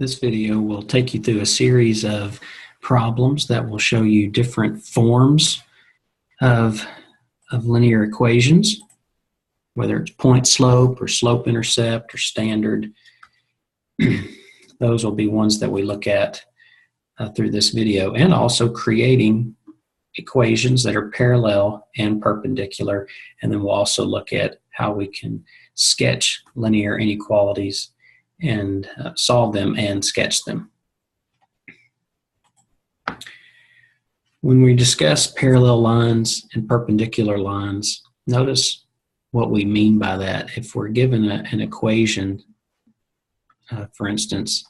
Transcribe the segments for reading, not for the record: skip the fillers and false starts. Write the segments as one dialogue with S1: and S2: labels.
S1: This video will take you through a series of problems that will show you different forms of linear equations, whether it's point slope or slope intercept or standard. Those will be ones that we look at through this video, and also creating equations that are parallel and perpendicular. And then we'll also look at how we can sketch linear inequalities and solve them and sketch them. When we discuss parallel lines and perpendicular lines, notice what we mean by that. If we're given an equation, for instance,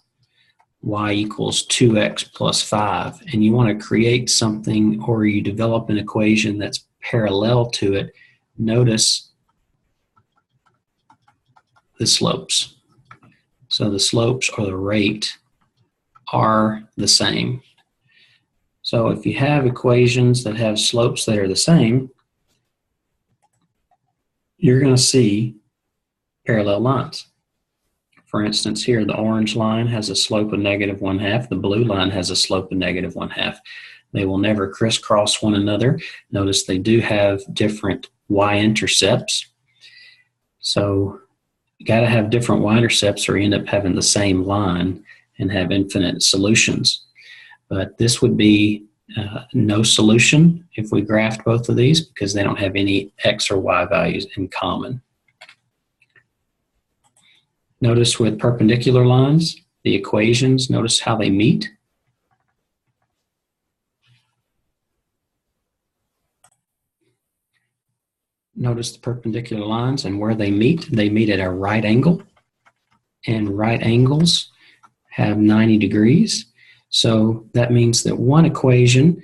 S1: y equals 2x plus 5, and you want to create something, or you develop an equation that's parallel to it, notice the slopes. So the slopes or the rate are the same. So if you have equations that have slopes that are the same, you're going to see parallel lines. For instance, here the orange line has a slope of -1/2. The blue line has a slope of -1/2. They will never crisscross one another. Notice they do have different y-intercepts. So you got to have different y-intercepts or you end up having the same line and have infinite solutions. But this would be no solution if we graphed both of these, because they don't have any x or y values in common. Notice with perpendicular lines, the equations, notice how they meet. Notice the perpendicular lines and where they meet. They meet at a right angle, and right angles have 90 degrees. So that means that one equation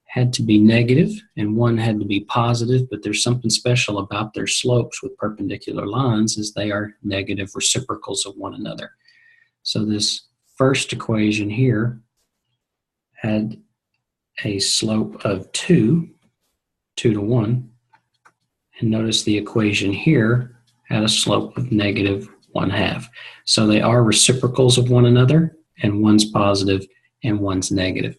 S1: had to be negative and one had to be positive, but there's something special about their slopes with perpendicular lines, is they are negative reciprocals of one another. So this first equation here had a slope of 2 to 1. And notice the equation here had a slope of -1/2. So they are reciprocals of one another, and one's positive and one's negative.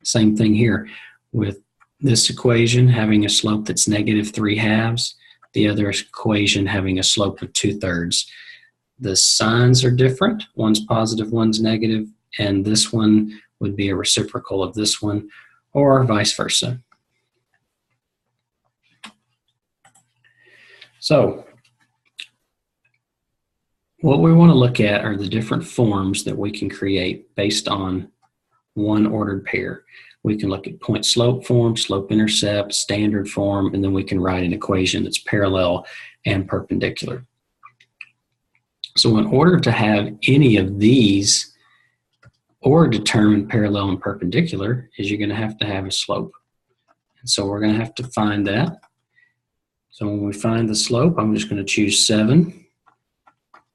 S1: Same thing here with this equation having a slope that's -3/2, the other equation having a slope of 2/3. The signs are different. One's positive, one's negative, and this one would be a reciprocal of this one, or vice versa. So what we want to look at are the different forms that we can create based on one ordered pair. We can look at point slope form, slope intercept, standard form, and then we can write an equation that's parallel and perpendicular. So in order to have any of these or determine parallel and perpendicular, is you're going to have a slope. And so we're going to have to find that. So when we find the slope, I'm just going to choose 7,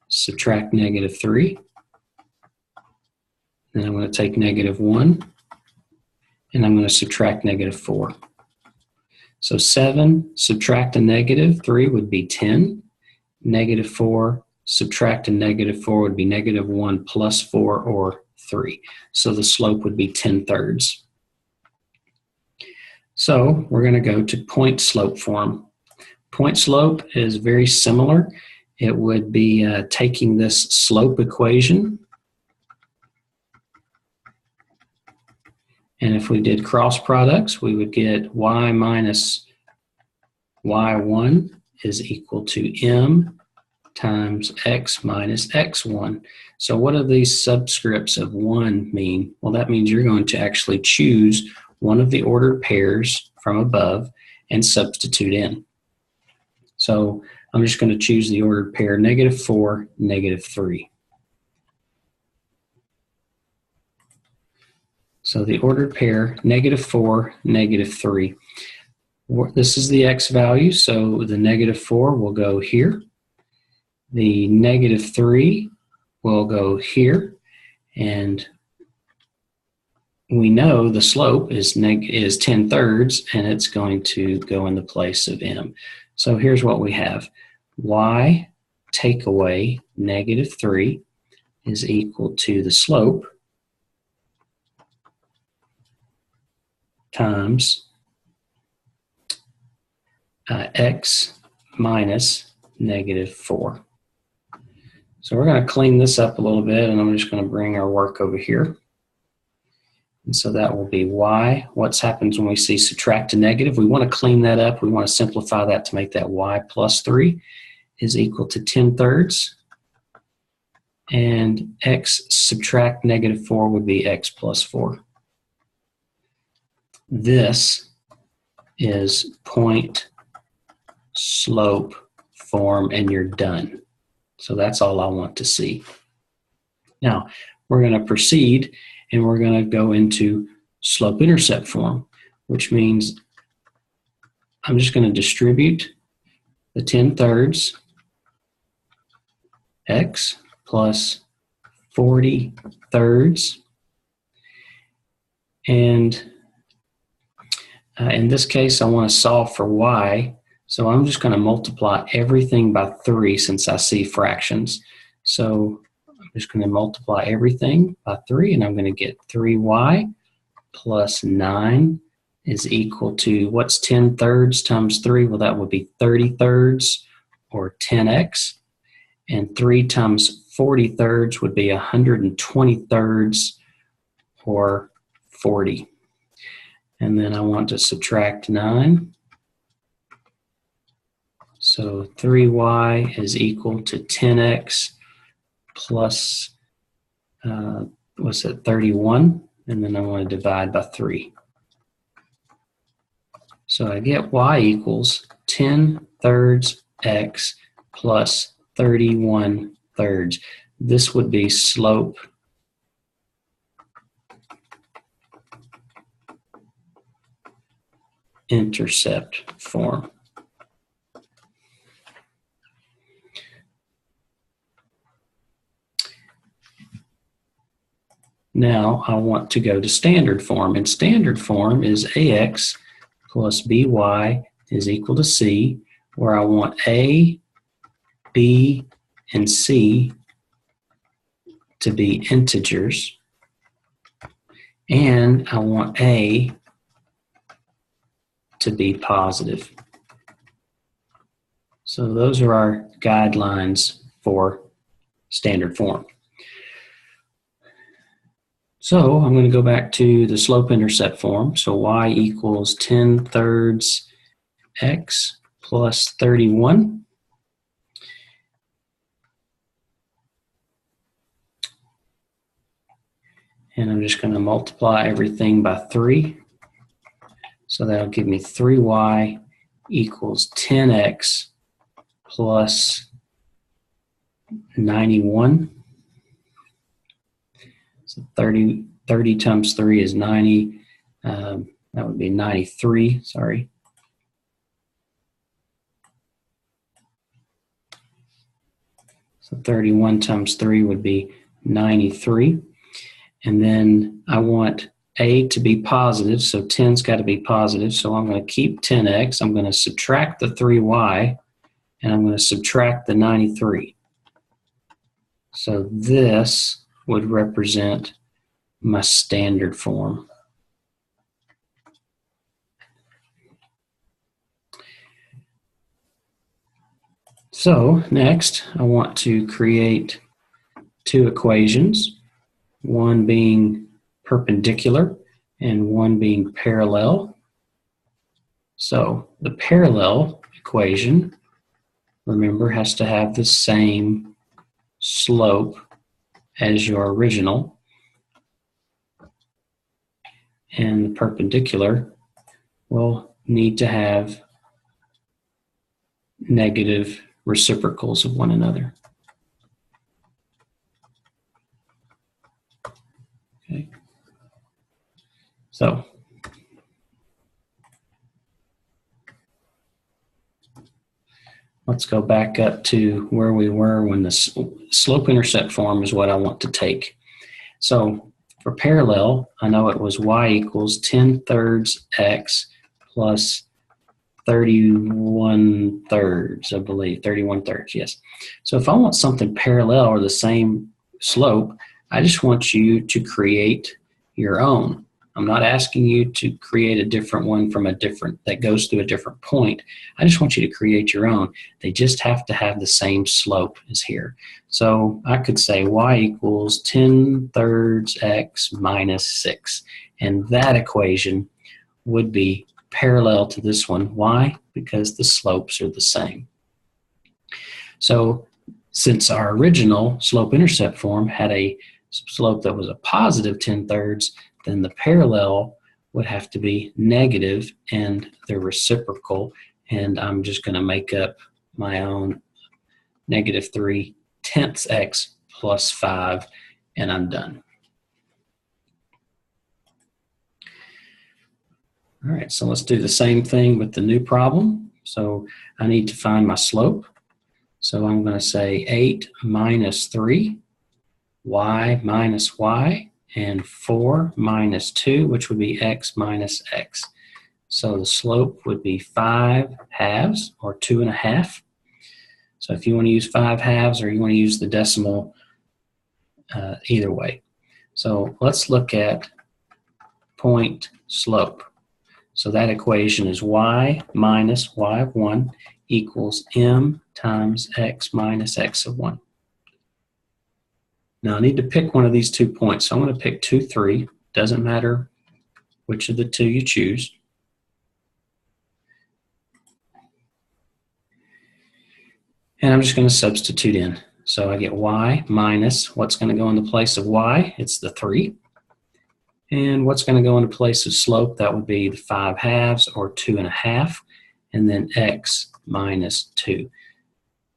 S1: subtract -3. Then I'm going to take -1, and I'm going to subtract -4. So 7 subtract a -3 would be 10. -4 subtract a -4 would be -1 plus 4, or 3. So the slope would be 10/3. So we're going to go to point slope form. Point slope is very similar. It would be taking this slope equation, and if we did cross products, we would get y minus y1 is equal to m times x minus x1. So what do these subscripts of 1 mean? Well, that means you're going to actually choose one of the ordered pairs from above and substitute in. So I'm just going to choose the ordered pair -4, -3. So the ordered pair -4, -3. This is the x value, so the -4 will go here. The -3 will go here, and we know the slope is 10/3, and it's going to go in the place of m. So here's what we have. Y take away -3 is equal to the slope times x minus -4. So we're going to clean this up a little bit, and I'm just going to bring our work over here. And so that will be y. What happens when we see subtract a negative? We want to clean that up. We want to simplify that to make that y plus 3 is equal to 10/3. And x subtract -4 would be x plus 4. This is point slope form, and you're done. So that's all I want to see. Now, we're going to proceed, and we're going to go into slope-intercept form, which means I'm just going to distribute the 10/3 x plus 40/3. And in this case, I want to solve for y. So I'm just going to multiply everything by 3 since I see fractions. So I'm just going to multiply everything by 3, and I'm going to get 3y plus 9 is equal to, what's 10/3 times 3? Well, that would be 30/3 or 10x. And 3 times 40/3 would be 120/3 or 40. And then I want to subtract 9. So 3y is equal to 10x plus, what's it, 31? And then I want to divide by 3. So I get y equals 10/3 x plus 31/3. This would be slope intercept form. Now I want to go to standard form, and standard form is ax plus by is equal to c, where I want a, b, and c to be integers, and I want a to be positive. So those are our guidelines for standard form. So I'm going to go back to the slope-intercept form. So y equals 10/3 x plus 31. And I'm just going to multiply everything by 3. So that'll give me 3y equals 10x plus 91. So 30 times 3 is 90. That would be 93, sorry. So 31 times 3 would be 93. And then I want a to be positive, so 10's got to be positive. So I'm going to keep 10x. I'm going to subtract the 3y, and I'm going to subtract the 93. So this would represent my standard form. So next, I want to create two equations, one being perpendicular and one being parallel. So the parallel equation, remember, has to have the same slope as your original. And the perpendicular will need to have negative reciprocals of one another. Okay. So let's go back up to where we were when the slope-intercept form is what I want to take. So for parallel, I know it was y equals 10/3 x plus 31/3, I believe, 31/3, yes. So if I want something parallel or the same slope. I just want you to create your own. I'm not asking you to create a different one from that goes through a different point. I just want you to create your own. They just have to have the same slope as here. So I could say y equals 10/3 x minus 6. And that equation would be parallel to this one. Why? Because the slopes are the same. So since our original slope-intercept form had a slope that was a positive 10/3, then the parallel would have to be negative and the reciprocal, and I'm just going to make up my own -3/10 x plus 5, and I'm done. All right, so let's do the same thing with the new problem. So I need to find my slope. So I'm going to say 8 minus 3, y minus y, and 4 minus 2, which would be x minus x. So the slope would be 5/2, or 2.5. So if you want to use 5/2 or you want to use the decimal, either way. So let's look at point slope. So that equation is y minus y of 1 equals m times x minus x of 1. Now I need to pick one of these 2 points. So I'm going to pick 2, 3. Doesn't matter which of the 2 you choose. And I'm just going to substitute in. So I get y minus, what's going to go in the place of y? It's the 3. And what's going to go into place of slope? That would be the 5/2, or 2.5. And then x minus 2.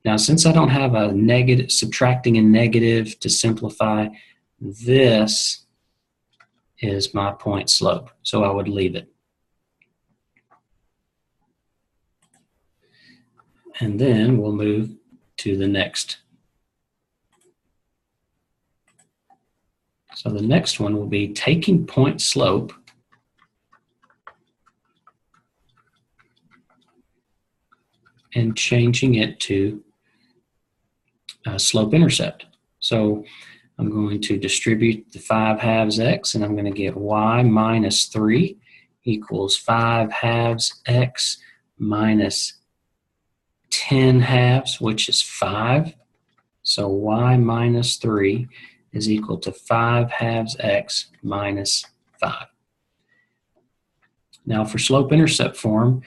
S1: Now, since I don't have a negative, subtracting a negative to simplify, this is my point slope. So I would leave it. And then we'll move to the next. So the next one will be taking point slope and changing it to slope intercept. So I'm going to distribute the 5/2 x, and I'm going to get y minus 3 equals 5/2 x minus 10/2, which is 5. So y minus 3 is equal to 5/2 x minus 5. Now for slope-intercept form,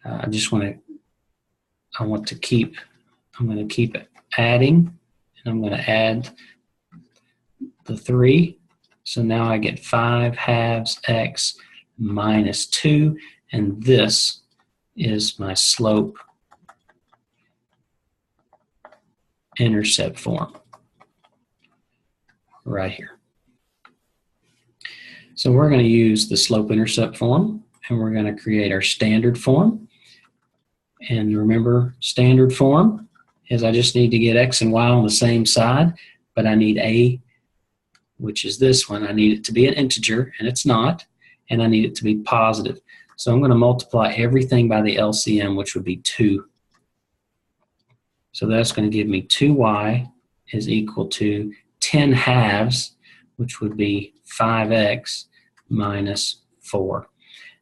S1: I'm going to keep adding, and I'm going to add the 3. So now I get 5/2 x minus 2, and this is my slope intercept form right here. So we're going to use the slope intercept form, and we're going to create our standard form. And remember, standard form is I just need to get x and y on the same side, but I need a, which is this one, I need it to be an integer, and it's not, and I need it to be positive. So I'm going to multiply everything by the LCM, which would be 2. So that's going to give me 2y is equal to 10/2, which would be 5x minus 4.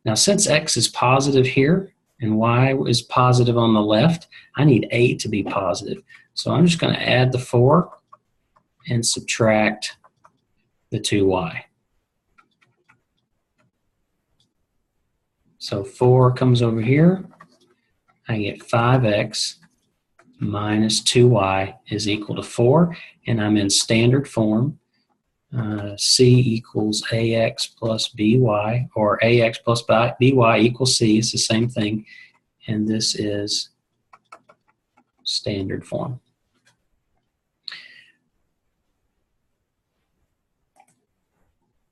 S1: Now, since x is positive here and y is positive on the left, I need a to be positive. So I'm just going to add the 4 and subtract the 2y. So 4 comes over here. I get 5x minus 2y is equal to 4, and I'm in standard form. C equals ax plus by, or ax plus by equals c. It's the same thing, and this is standard form.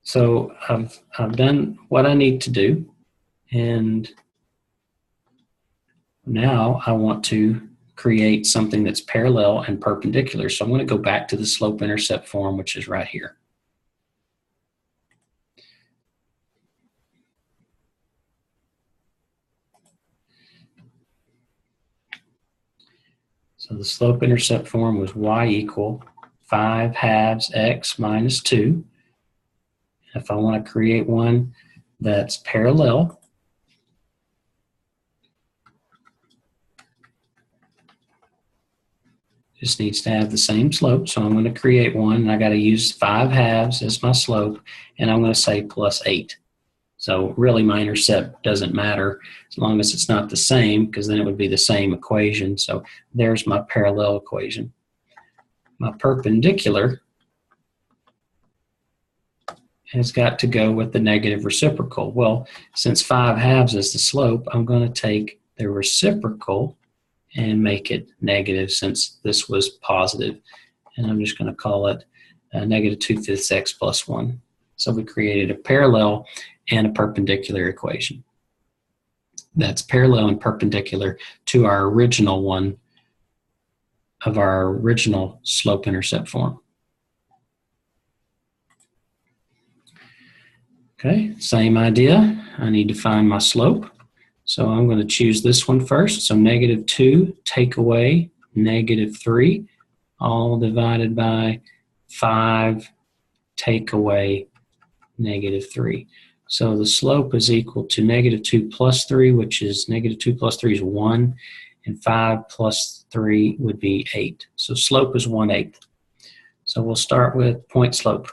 S1: So I've done what I need to do, and now I want to create something that's parallel and perpendicular. So I'm going to go back to the slope-intercept form, which is right here. So the slope-intercept form was y equal 5/2 x minus 2. If I want to create one that's parallel, just needs to have the same slope. So I'm going to create one, and I got to use 5/2 as my slope, and I'm going to say plus 8. So really my intercept doesn't matter as long as it's not the same, because then it would be the same equation. So there's my parallel equation. My perpendicular has got to go with the negative reciprocal. Well, since 5/2 is the slope, I'm going to take the reciprocal and make it negative since this was positive. And I'm just going to call it negative 2/5 x plus 1. So we created a parallel and a perpendicular equation. That's parallel and perpendicular to our original one of our original slope-intercept form. Okay, same idea. I need to find my slope. So I'm going to choose this one first. So negative 2 take away negative 3, all divided by 5 take away negative 3. So the slope is equal to negative 2 plus 3, which is negative 2 plus 3 is 1, and 5 plus 3 would be 8. So slope is 1/8. So we'll start with point slope.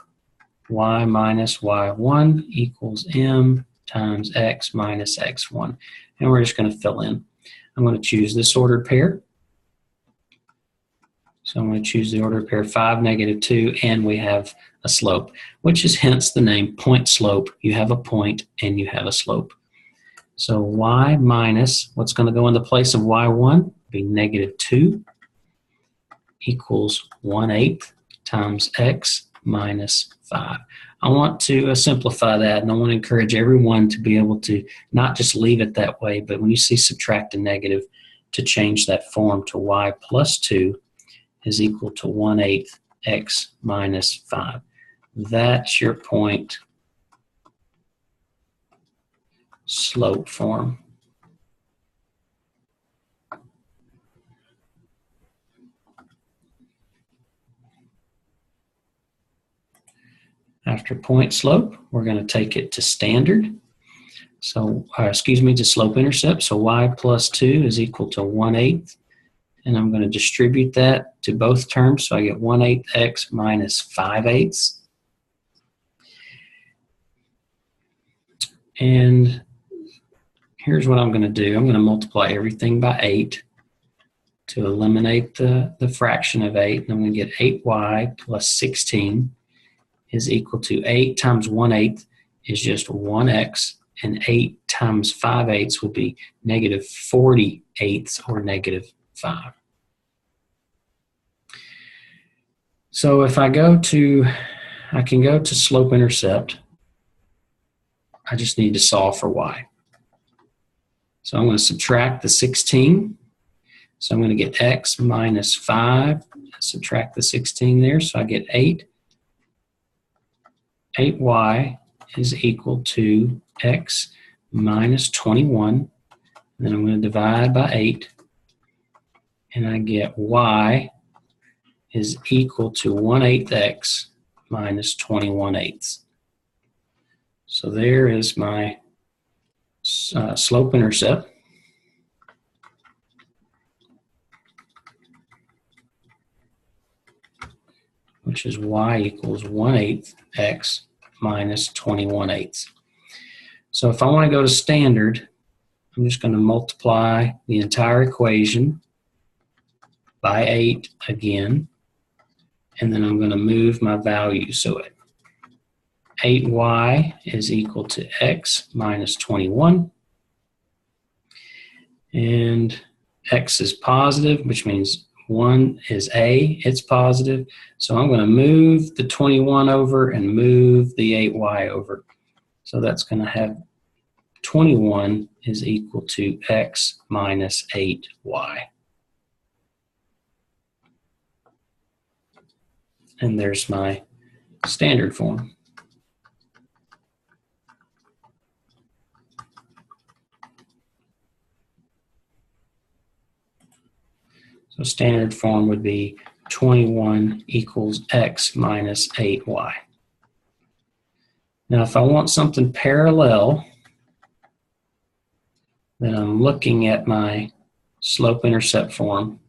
S1: Y minus y1 equals m times x minus x1. And we're just going to fill in. I'm going to choose this ordered pair. So I'm going to choose the ordered pair 5, negative 2, and we have a slope, which is hence the name point slope. You have a point and you have a slope. So y minus, what's going to go in the place of y1? Be negative 2 equals 1/8 times x minus 5. I want to simplify that, and I want to encourage everyone to be able to not just leave it that way, but when you see subtract a negative, to change that form to y plus 2 is equal to 1/8 x minus 5. That's your point slope form. After point slope, we're going to take it to standard. So, to slope intercept. So y plus 2 is equal to 1/8. And I'm going to distribute that to both terms. So I get 1/8 x minus 5/8. And here's what I'm going to do. I'm going to multiply everything by 8 to eliminate the fraction of 8. And I'm going to get 8y plus 16 is equal to 8 times 1/8 is just 1x, and 8 times 5/8 would be negative 40/8 or negative 5. So if I can go to slope intercept. I just need to solve for y. So I'm going to subtract the 16. So I'm going to get x minus 5, subtract the 16 there, so I get 8. 8y is equal to x minus 21. Then I'm going to divide by 8, and I get y is equal to 1/8 x minus 21/8. So there is my slope intercept. Which is y equals 1/8 x minus 21/8. So if I want to go to standard, I'm just going to multiply the entire equation by 8 again, and then I'm going to move my value. So 8y is equal to x minus 21, and x is positive, which means 1 is a, it's positive. So I'm going to move the 21 over and move the 8y over. So that's going to have 21 is equal to x minus 8y. And there's my standard form. So standard form would be 21 equals x minus 8y. Now, if I want something parallel, then I'm looking at my slope-intercept form.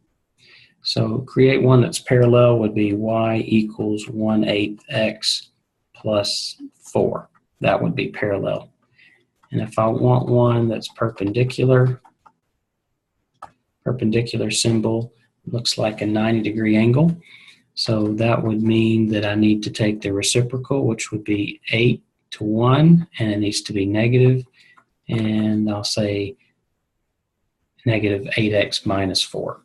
S1: So create one that's parallel would be y equals 1/8 x plus 4. That would be parallel. And if I want one that's perpendicular, perpendicular symbol looks like a 90-degree angle. So that would mean that I need to take the reciprocal, which would be 8 to 1, and it needs to be negative. And I'll say negative 8x minus 4.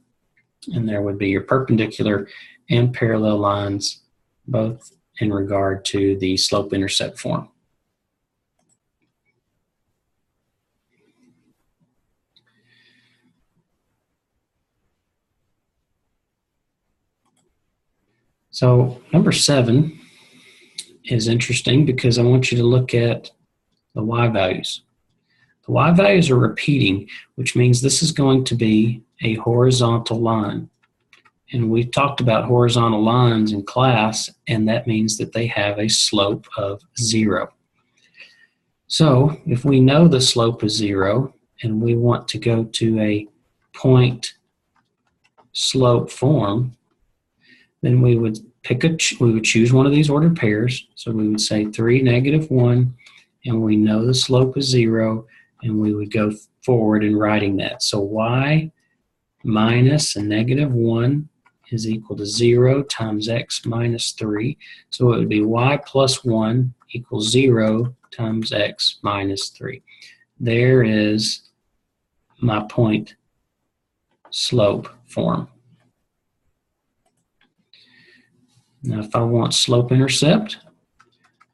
S1: And there would be your perpendicular and parallel lines, both in regard to the slope-intercept form. So number 7 is interesting because I want you to look at the y values. The y values are repeating, which means this is going to be a horizontal line. And we talked about horizontal lines in class, and that means that they have a slope of 0. So if we know the slope is 0 and we want to go to a point slope form, then we would choose one of these ordered pairs. So we would say 3, negative 1, and we know the slope is 0, and we would go forward in writing that. So y minus a negative 1 is equal to 0 times x minus 3. So it would be y plus 1 equals 0 times x minus 3. There is my point slope form. Now if I want slope intercept,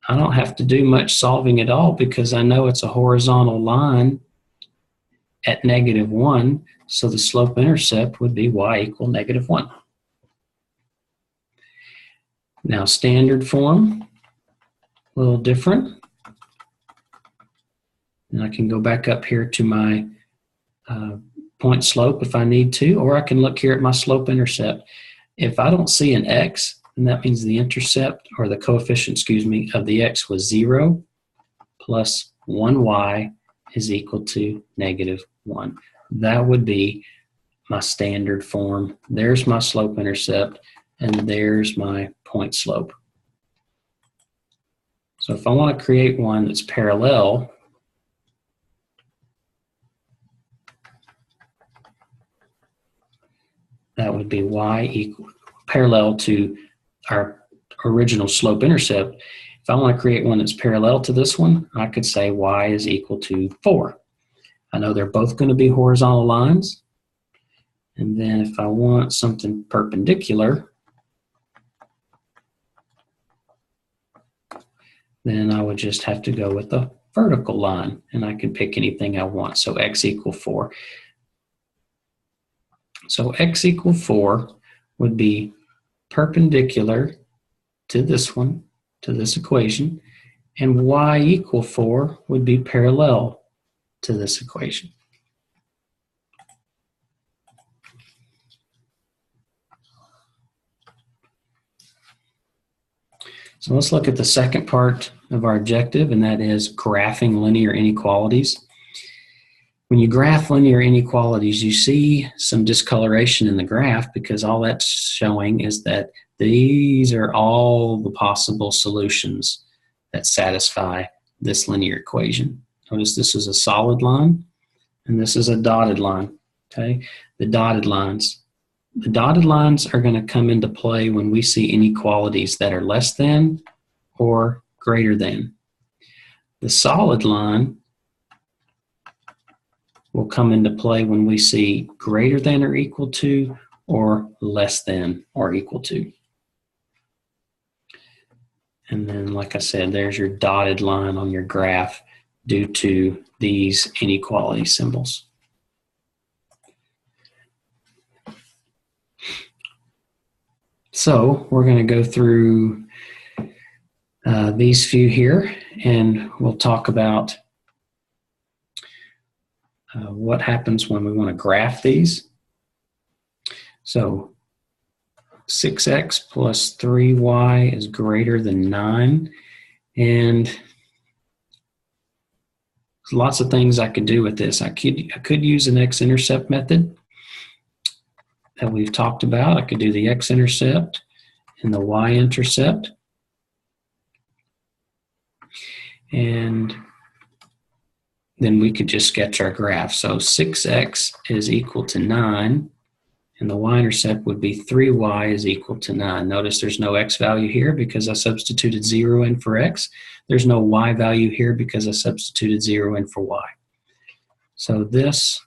S1: I don't have to do much solving at all because I know it's a horizontal line at negative 1, so the slope intercept would be y equal negative 1. Now standard form, a little different. And I can go back up here to my point slope if I need to, or I can look here at my slope intercept. If I don't see an x, then that means the intercept, or the coefficient, excuse me, of the x was 0 plus 1y is equal to negative 1. That would be my standard form. There's my slope intercept, and there's my point slope. So if I want to create one that's parallel, that would be y equal parallel to our original slope intercept. If I want to create one that's parallel to this one, I could say y is equal to 4. I know they're both going to be horizontal lines. And then if I want something perpendicular, then I would just have to go with the vertical line, and I can pick anything I want. So x equal 4. So x equal 4 would be perpendicular to this one, to this equation, and y equal 4 would be parallel to this equation. So let's look at the second part of our objective, and that is graphing linear inequalities. When you graph linear inequalities, you see some discoloration in the graph because all that's showing is that these are all the possible solutions that satisfy this linear equation. Notice this is a solid line, and this is a dotted line. Okay, the dotted lines are going to come into play when we see inequalities that are less than or greater than. The solid line will come into play when we see greater than or equal to or less than or equal to. And then, like I said, there's your dotted line on your graph due to these inequality symbols. So we're going to go through these few here, and we'll talk about what happens when we want to graph these. So 6x plus 3y is greater than 9. And there's lots of things I could do with this. I could use an x-intercept method that we've talked about. I could do the x-intercept and the y-intercept. And then we could just sketch our graph. So 6x is equal to 9, and the y-intercept would be 3y is equal to 9. Notice there's no x value here because I substituted 0 in for x. There's no y value here because I substituted 0 in for y. So this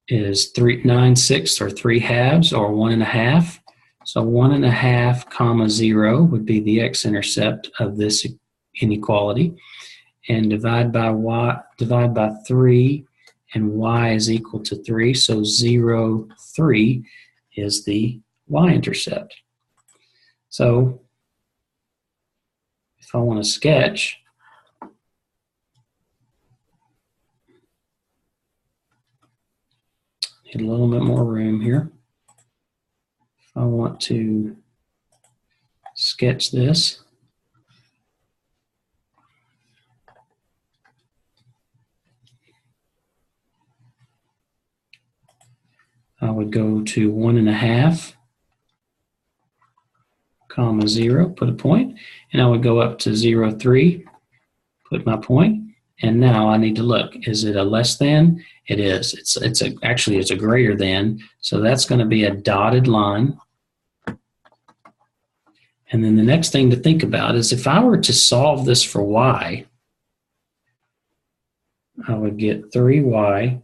S1: is 9/6 or 3/2 or 1.5. So 1.5 comma 0 would be the x-intercept of this inequality. And divide by 3, and y is equal to 3. So 0, 3 is the y-intercept. So if I want to sketch, need a little bit more room here. If I want to sketch this, I would go to 1.5 comma 0, put a point, and I would go up to 0, 3, put my point, and now I need to look. Is it a less than? It is. Actually it's a greater than, so that's going to be a dotted line. And then the next thing to think about is if I were to solve this for y, I would get 3y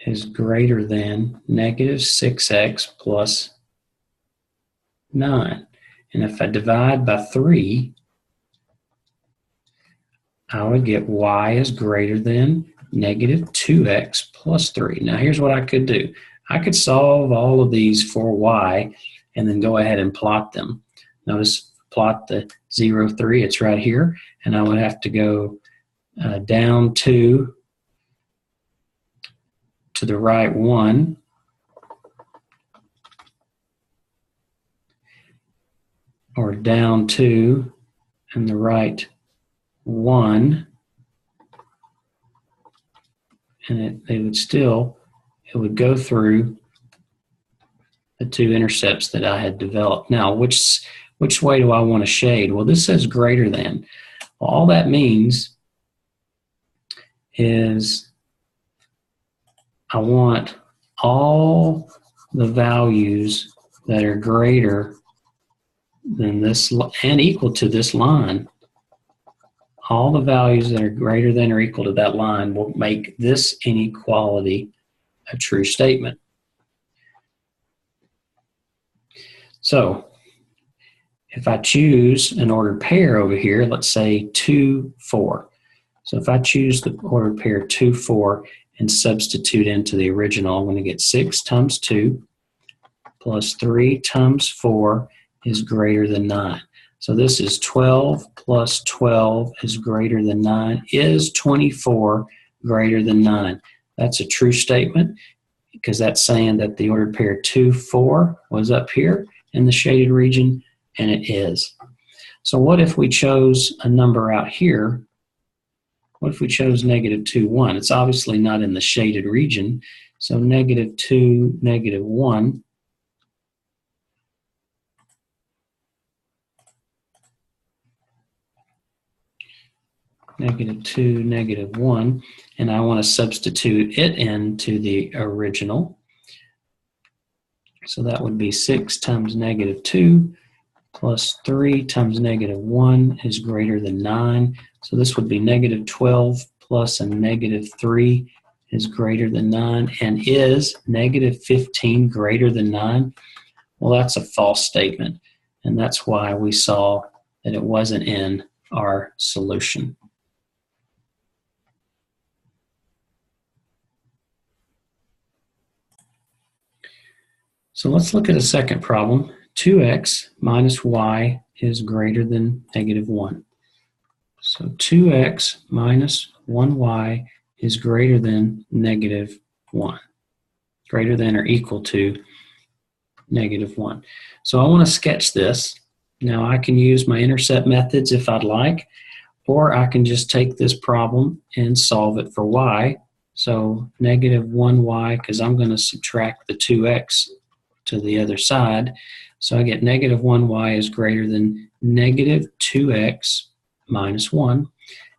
S1: is greater than negative 6x plus 9. And if I divide by 3, I would get y is greater than negative 2x plus 3. Now here's what I could do. I could solve all of these for y and then go ahead and plot them. Notice, plot the 0, 3, it's right here, and I would have to go down 2 to the right 1, or down 2 and the right 1, and it would go through the two intercepts that I had developed. Now, which way do I want to shade? Well, this says greater than. Well, all that means is I want all the values that are greater than this and equal to this line. All the values that are greater than or equal to that line will make this inequality a true statement. So if I choose an ordered pair over here, let's say 2, 4. So if I choose the ordered pair 2, 4 and substitute into the original, I'm going to get 6 times 2 plus 3 times 4 is greater than 9. So this is 12 plus 12 is greater than 9. Is 24 greater than 9? That's a true statement because that's saying that the ordered pair 2, 4 was up here in the shaded region, and it is. So what if we chose a number out here? What if we chose negative 2, 1? It's obviously not in the shaded region, so negative 2, negative 1. Negative 2, negative 1, and I want to substitute it into the original. So that would be 6 times negative 2 plus 3 times negative 1 is greater than 9. So this would be negative 12 plus a negative 3 is greater than 9. And is negative 15 greater than 9? Well, that's a false statement, and that's why we saw that it wasn't in our solution. So let's look at a second problem. 2x minus y is greater than negative 1. So 2x minus 1y is greater than negative 1. Greater than or equal to -1. So I want to sketch this. Now I can use my intercept methods if I'd like, or I can just take this problem and solve it for y. So -1y, because I'm going to subtract the 2x to the other side. So I get -1y is greater than -2x minus 1.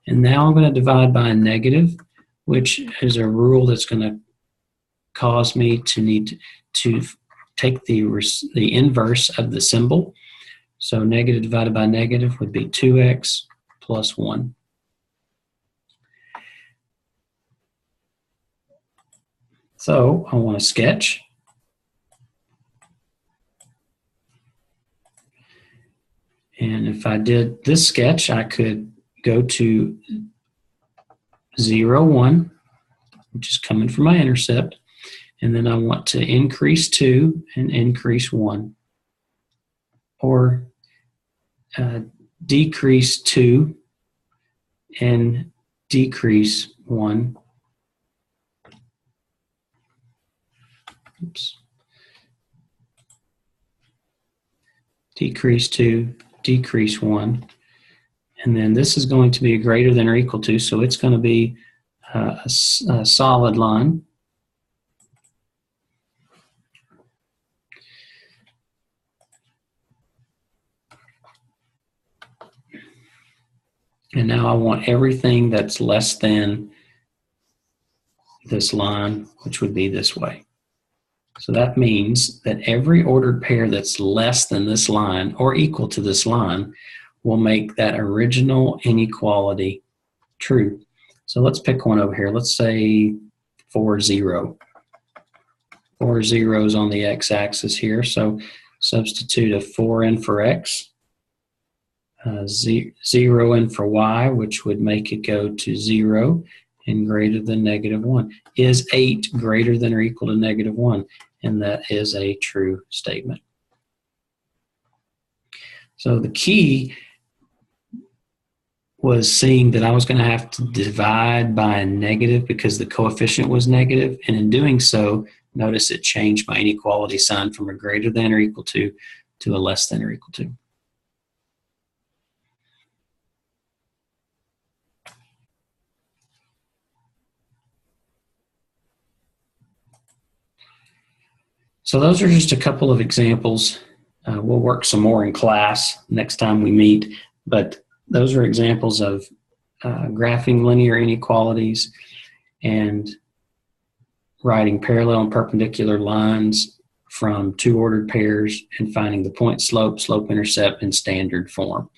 S1: And now I'm going to divide by a negative, which is a rule that's going to cause me to need to take the inverse of the symbol. So negative divided by negative would be 2x plus 1. So I want to sketch. And if I did this sketch, I could go to 0, 1, which is coming from my intercept. And then I want to increase 2 and increase 1. Or decrease 2 and decrease 1. Oops. Decrease 2, decrease 1. And then this is going to be greater than or equal to, so it's going to be a solid line. And now I want everything that's less than this line, which would be this way. So that means that every ordered pair that's less than this line or equal to this line will make that original inequality true. So let's pick one over here. Let's say 4, 0. 4 zeros on the x-axis here. So substitute a 4 in for x. 0 in for y, which would make it go to 0 and greater than -1. Is 8 greater than or equal to -1? And that is a true statement. So the key was seeing that I was going to have to divide by a negative because the coefficient was negative, and in doing so, notice it changed my inequality sign from a greater than or equal to a less than or equal to. So those are just a couple of examples. We'll work some more in class next time we meet, but those are examples of graphing linear inequalities and writing parallel and perpendicular lines from two ordered pairs and finding the point slope, slope-intercept in standard form.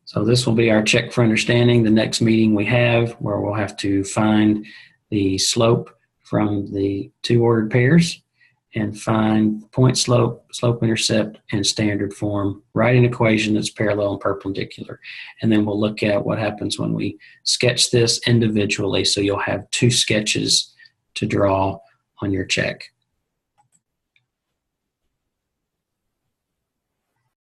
S1: So this will be our check for understanding, the next meeting we have, where we'll have to find the slope from the two ordered pairs and find point slope, slope-intercept in standard form, write an equation that's parallel and perpendicular. And then we'll look at what happens when we sketch this individually, so you'll have two sketches to draw on your check.